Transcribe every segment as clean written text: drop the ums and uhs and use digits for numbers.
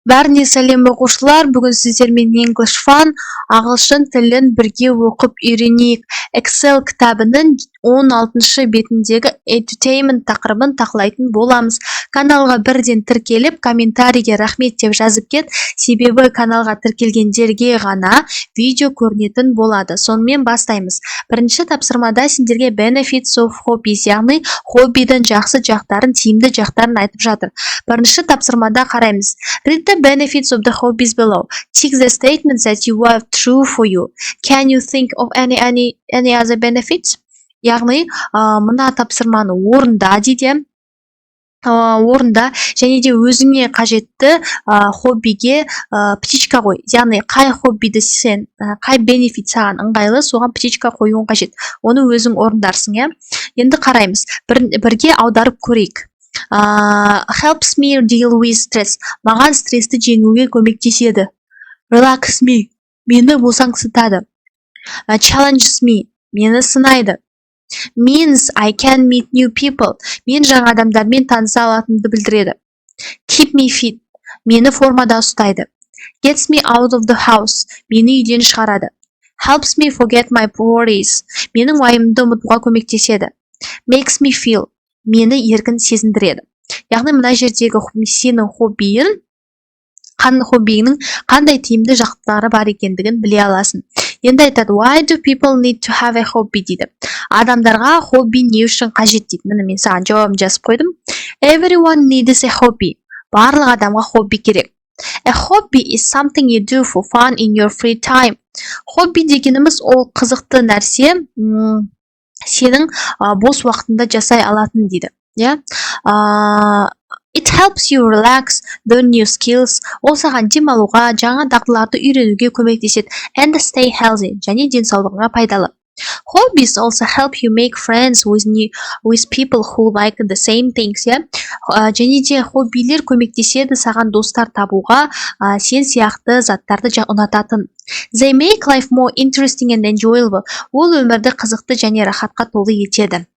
Бәріне сәлем оқушылар, бүгін сіздермен English Fun, ағылшын тілін бірге оқып үйренейік. Excel кітабының 16-шы бетіндегі entertainment тақырыбын талқылайтын боламыз. Каналға бірден тіркеліп, комментарийге рахмет деп жазып кет, себебі каналға тіркелгендерге ғана видео көрінетін болады. Сонымен бастаймыз. Бірінші тапсырмада сендерге benefits of hobbies, яғни хоббидің жақсы жақтарын, тиімді жақтарын айтып жатыр. Бірінші тапсырмада қараймыз. Read the benefits of the hobbies below. Tick the statements that you are true for you. Can you think of any other benefits? Яғни, мына тапсырманы орында дейді. Орында және де өзіңе қажетті хоббиге птичка қой. Яғни қай хоббиді сен, қай бенефит саған ыңғайлы, соған птичка қоюың қажет. Оны өзің орындарсың, иә? Енді қараймыз. Бірге аударып көрейік. Helps me deal with stress. Маған стрессті жеңуге көмектеседі. Relax me. Мені босаңсытады. Challenges me. Мені сынайды. Means I can meet new people. Мен жаңа адамдармен таныса алатынымды білдіреді. Keep me fit. Мені формада ұстайды. Gets me out of the house. Мені үйден шығарады. Helps me forget my worries. Менің уайымымды ұмытуға көмектеседі. Makes me feel. Мені еркін сезіндіреді. Яғни мына жердегі сенің хоббиіңнің қандай тиімді жақтары бар екендігін біле аласың. Енді айтады, why do people need to have a hobby дейді. Адамдарға хобби не үшін қажет дейді. Міне мен саған жауабын жазып қойдым. Everyone needs a hobby. Барлық адамға хобби керек. A hobby is something you do for fun in your free time. Хобби дегеніміз ол қызықты нәрсе, сенің бос уақытында жасай алатын дейді. It helps you relax, learn new skills. Ол саған демалуға, жаңа дағдыларды үйренуге көмектеседі. And stay healthy. Және денсаулығыңа пайдалы. Hobbies also help you make friends with people who like the same things. Және де хоббилер көмектеседі саған достар табуға, сен сияқты заттарды ұнататын. They make life more interesting and enjoyable. Ол өмірді қызықты және рахатқа толы етеді.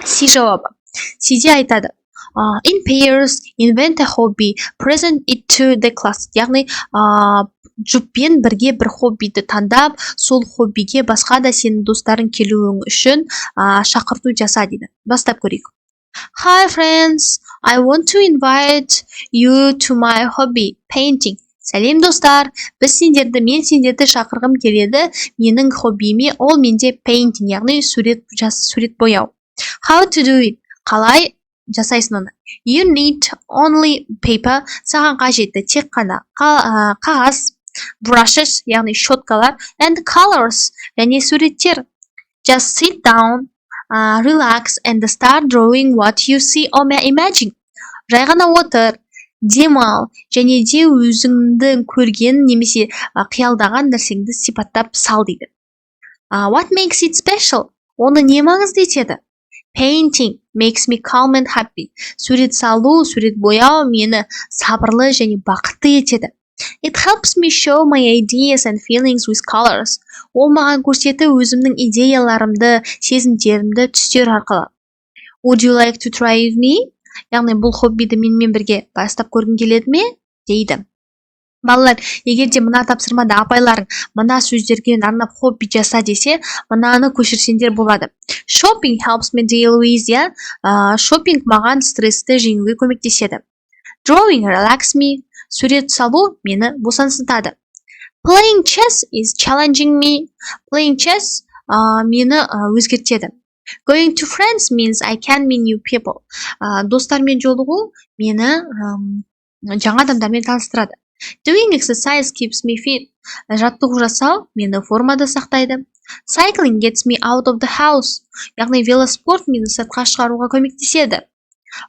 Си жауабы. Сиде айтады. In pairs, invent a hobby, present it to the class. Яғни, жұппен бірге бір хоббиді таңдап, сол хоббиге басқа да сенің достарың келуің үшін шақырту жаса дейді. Бастап көрейік. Hi friends, I want to invite you to my hobby, painting. Сәлем достар, мен сендерді шақырғым келеді, менің хоббиме, ол менде painting, яғни сурет бояу. How to do it? Қалай жасайсың оны? You need only paper. Саған қажетті тек қана қағаз, brushes, яғни щеткалар, and colors, және суреттер. Just sit down, relax, and start drawing what you see or imagine. Жай ғана отыр, демал, және де өзіңді көрген немесе қиялдаған нәрсеңді сипаттап сал дейді. What makes it special? Оны не маңызды етеді? Painting makes me calm and happy. Сурет салу, сурет бояу мені сабырлы және бақытты етеді. It helps me show my ideas and feelings with colors. Ол маған көрсетті өзімнің идеяларымды, сезімдерімді түстер арқылы. Would you like to try with me? Яғни бұл хоббиді менімен бірге бастап көргің келеді ме? Дейді. Балалар, егер де мына тапсырмада апайларың мына сөздерге арнап хобби жаса десе, мынаны көшірсеңдер болады. Shopping helps me deal with, шопинг маған стрессті жеңуге көмектеседі. Drawing relax me, сурет салу мені босаңсытады. Playing chess is challenging me. Playing chess мені өзгертеді. Going to friends means I can meet new people. Достармен жолығу мені жаңа адамдармен таныстырады. Doing exercise keeps me fit. Жаттығу жасау мені формада сақтайды. Cycling gets me out of the house. Яғни велоспорт мені сыртқа шығаруға көмектеседі.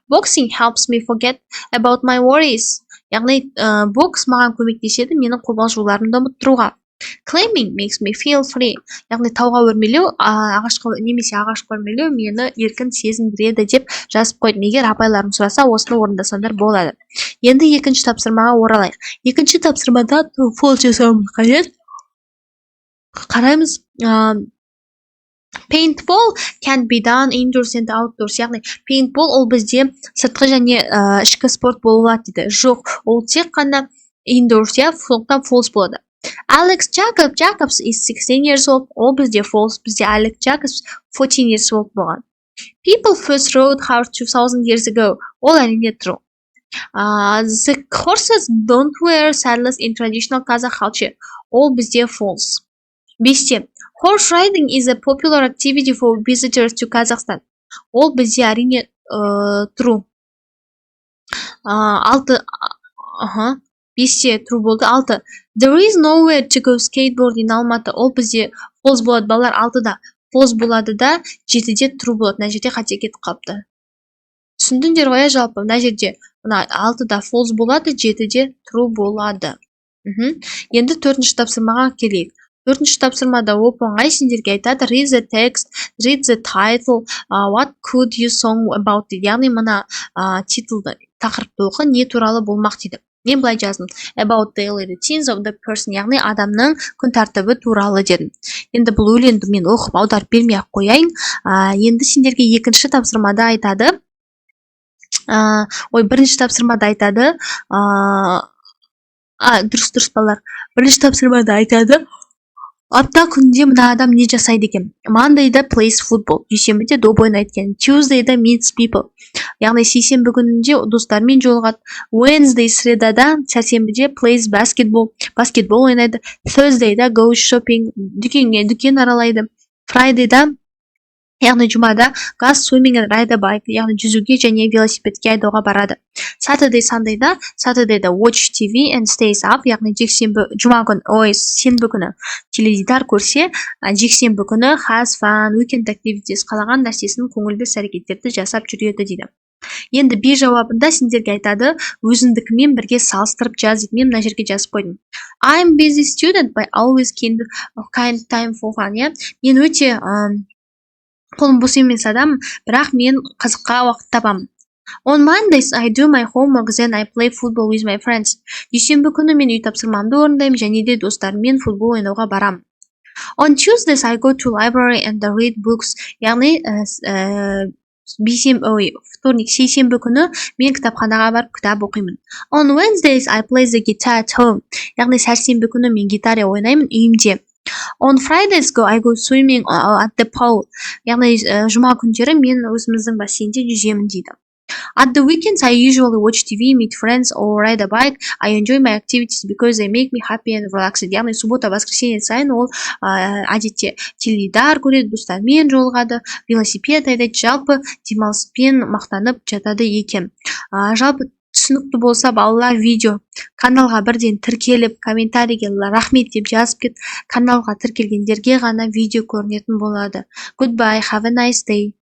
Boxing helps me forget about my worries. Яғни бокс маған көмектеседі менің қобалжуларымды ұмыттыруға. Climbing makes me feel free. Яғни тауға өрмелеу, ағашқа өрмелеу мені еркін сезіндіреді деп жазып қойдым. Егер апайларың сұраса, осыны орындасаңдар болады. Енді екінші тапсырмаға оралайық. Екінші тапсырмада TOEFL жасауымыз қажет. Қараймыз. Paintball can be done indoors and outdoors. Яғни paintball ол бізде сыртқы және ішкі спорт бола алады дейді. Жоқ, ол тек қана indoors, иә, сондықтан false болады. Alex Jacobs is 16 years old. Ол бізде false. Бізде Alex Jacobs 14 years old болған. People first rode horse 2000 years ago. Ол әрине true. The horses don't wear saddles in traditional Kazakh culture. Ол бізде false. 5. Horse riding is a popular activity for visitors to Kazakhstan. Ол бізде әрине true. 6. 5-те true болды. 6. There is nowhere to go skateboard in Almaty. Ол бізде false болады. Балалар 6-да false болады да 7-де true болады. Мына жерде қате кетіп қалыпты. Түсіндіңдер ғой, жалпы мына жерде мына 6-да false болады, 7-де true болады. Енді 4-ші тапсырмаға келейік. 4-ші тапсырмада оп-оңай сендерге айтады read the text, read the title, what could you song about дейді. Яғни мына титулды тақырыпты оқы, не туралы болмақ дейді. Мен былай жаздым. About daily routines of the person. Яғни адамның күн тәртібі туралы дедім. Енді бұл өлеңді мен оқып аударып бермей-ақ қояйын. Енді сендерге 2-ші тапсырмада айтады. Бірінші тапсырмада айтады. Дұрыс балалар. Бірінші тапсырмада айтады. Апта күнде мына адам не жасайды екен? Monday'да plays football. Дүйсенбіде доп ойнайды екен. Tuesday'да meets people. Яғни сейсенбі күнінде достармен жолығады. Wednesday средада, сәрсенбіде plays basketball. Баскетбол ойнайды. Thursday'да goes shopping. Дүкен аралайды. Friday'да, яғни жұмада goes swimming and ride a bike. Яғни жүзуге және велосипедке айдауға барады. Saturday'да watch TV and stays up. Яғни сенбі күні теледидар көрсе, жексенбі күні has fun, weekend activities, қалаған нәрсесін көңілді әрекеттерді жасап жүреді дейді. Енді B жауабында сендерге айтады, өзіндікімен бірге салыстырып жаз дейді. Мен мына жерге жазып қойдым. I'm busy student but always kind time for fun. Мен өте қолым бос емес адам, бірақ мен қызыққа уақыт табамын. On Mondays, I do my homework, then I play football with my friends. Дүйсенбі күні мен үй тапсырмамды орындаймын және де достарыммен футбол ойнауға барамын. On Tuesdays, I go to library and read books. Яғни сейсенбі күні мен кітапханаға барып кітап оқимын. On Wednesdays, I play the guitar at home. Яғни сәрсенбі күні мен гитара ойнаймын үйімде. On Fridays, I go swimming at the pool. Яғни жұма күндері мен өзіміздің бассейнде жүземін дейді. At the weekends, I usually watch TV, meet friends, or ride a bike. I enjoy my activities because they make me happy and relaxed. Яғни суббота, воскресенье сайын ол әдетте теледидар көреді, достармен жолығады, велосипед айдайды, жалпы демалыспен мақтанып жатады екен. Жалпы түсінікті болса, балалар видео каналға бірден тіркеліп, комментарийге рахмет деп жазып кет. Каналға тіркелгендерге ғана видео көрінетін болады. Goodbye, have a nice day.